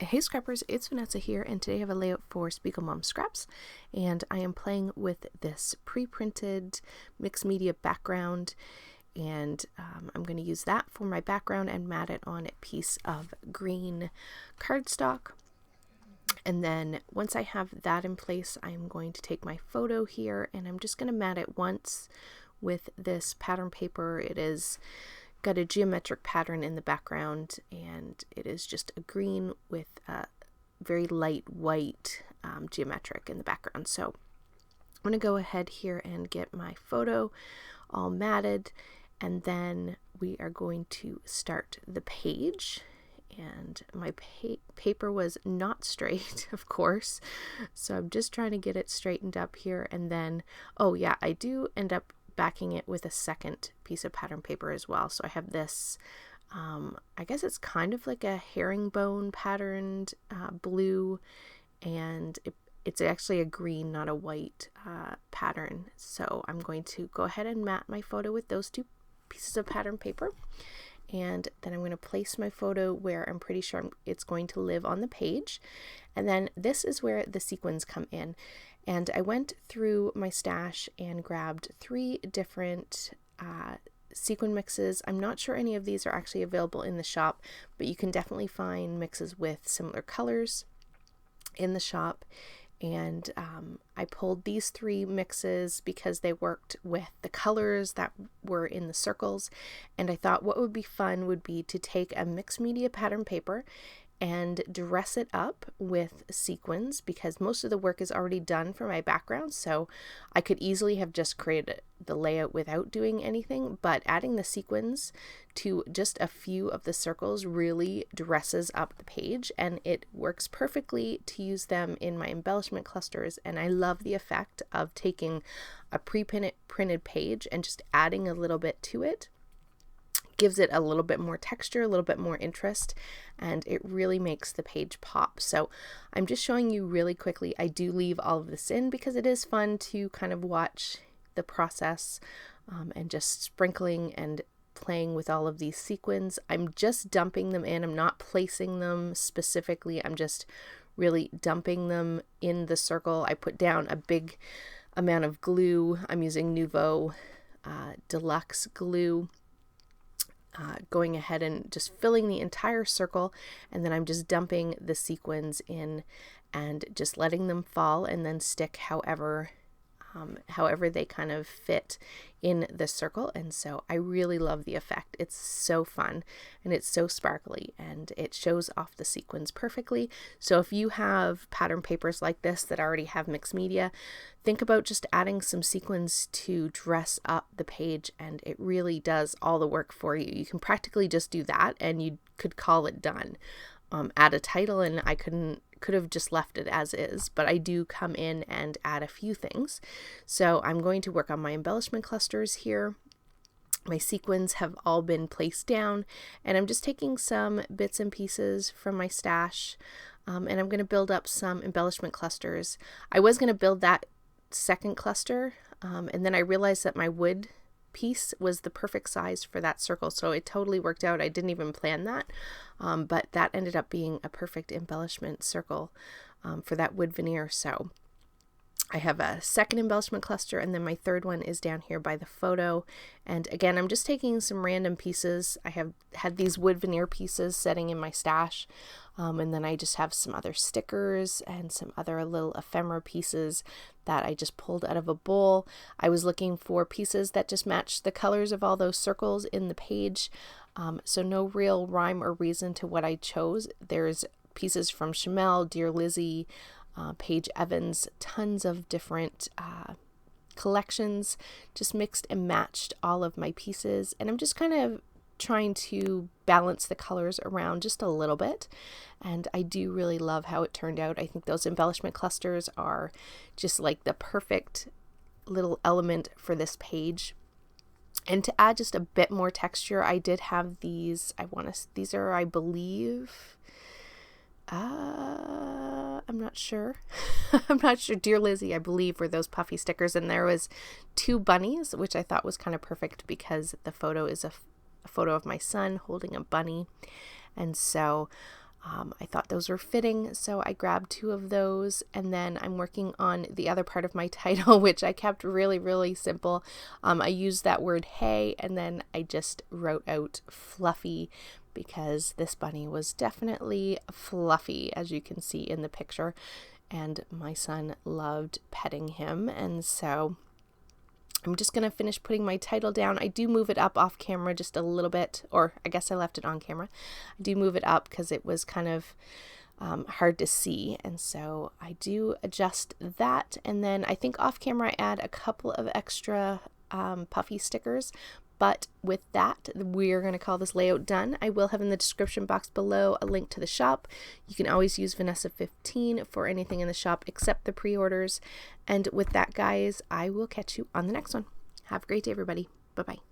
Hey Scrappers, it's Vanessa here, and today I have a layout for SpiegelMom Scraps, and I am playing with this pre-printed mixed media background, and I'm going to use that for my background and mat it on a piece of green cardstock. And then once I have that in place, I'm going to take my photo here, and I'm just going to mat it once with this pattern paper. It is got a geometric pattern in the background, and it is just a green with a very light white geometric in the background. So I'm going to go ahead here and get my photo all matted, and then we are going to start the page. And my paper was not straight, of course, so I'm just trying to get it straightened up here. And then, oh yeah, I do end up backing it with a second piece of pattern paper as well. So I have this, I guess it's kind of like a herringbone patterned blue, and it's actually a green, not a white pattern. So I'm going to go ahead and mat my photo with those two pieces of pattern paper. And then I'm going to place my photo where I'm pretty sure it's going to live on the page. And then this is where the sequins come in. And I went through my stash and grabbed 3 different sequin mixes. I'm not sure any of these are actually available in the shop, but you can definitely find mixes with similar colors in the shop. And I pulled these 3 mixes because they worked with the colors that were in the circles. And I thought what would be fun would be to take a mixed media pattern paper and dress it up with sequins, because most of the work is already done for my background, so I could easily have just created the layout without doing anything, but adding the sequins to just a few of the circles really dresses up the page, and it works perfectly to use them in my embellishment clusters. And I love the effect of taking a pre-printed page and just adding a little bit to it. Gives it a little bit more texture, a little bit more interest, and it really makes the page pop. So I'm just showing you really quickly. I do leave all of this in because it is fun to kind of watch the process and just sprinkling and playing with all of these sequins. I'm just dumping them in. I'm not placing them specifically. I'm just really dumping them in the circle. I put down a big amount of glue. I'm using Nouveau Deluxe glue. Going ahead and just filling the entire circle, and then I'm just dumping the sequins in and just letting them fall and then stick however they kind of fit in the circle. And so I really love the effect. It's so fun and it's so sparkly, and it shows off the sequins perfectly. So if you have pattern papers like this that already have mixed media, think about just adding some sequins to dress up the page, and it really does all the work for you. You can practically just do that and you could call it done. Add a title, and I could have just left it as is, but I do come in and add a few things. So I'm going to work on my embellishment clusters here. My sequins have all been placed down, and I'm just taking some bits and pieces from my stash, and I'm going to build up some embellishment clusters. I was going to build that second cluster, and then I realized that my wood piece was the perfect size for that circle, so it totally worked out. I didn't even plan that, but that ended up being a perfect embellishment circle for that wood veneer. So I have a second embellishment cluster, and then my third one is down here by the photo. And again, I'm just taking some random pieces. I have had these wood veneer pieces sitting in my stash, and then I just have some other stickers and some other little ephemera pieces that I just pulled out of a bowl. I was looking for pieces that just matched the colors of all those circles in the page, so no real rhyme or reason to what I chose. There's pieces from Chamel, Dear Lizzie, Paige Evans, tons of different collections, just mixed and matched all of my pieces. And I'm just kind of trying to balance the colors around just a little bit, and I do really love how it turned out. I think those embellishment clusters are just like the perfect little element for this page. And to add just a bit more texture, I did have these, these are, I believe, I'm not sure. I'm not sure. Dear Lizzie, I believe, were those puffy stickers. And there was 2 bunnies, which I thought was kind of perfect because the photo is a photo of my son holding a bunny. And so I thought those were fitting, so I grabbed 2 of those, and then I'm working on the other part of my title, which I kept really, really simple. I used that word hey, and then I just wrote out fluffy, because this bunny was definitely fluffy, as you can see in the picture, and my son loved petting him, and so I'm just going to finish putting my title down. I do move it up off camera just a little bit, or I guess I left it on camera. I do move it up because it was kind of hard to see, and so I do adjust that, and then I think off camera I add a couple of extra puffy stickers. But with that, we're going to call this layout done. I will have in the description box below a link to the shop. You can always use Vanessa15 for anything in the shop except the pre-orders. And with that, guys, I will catch you on the next one. Have a great day, everybody. Bye-bye.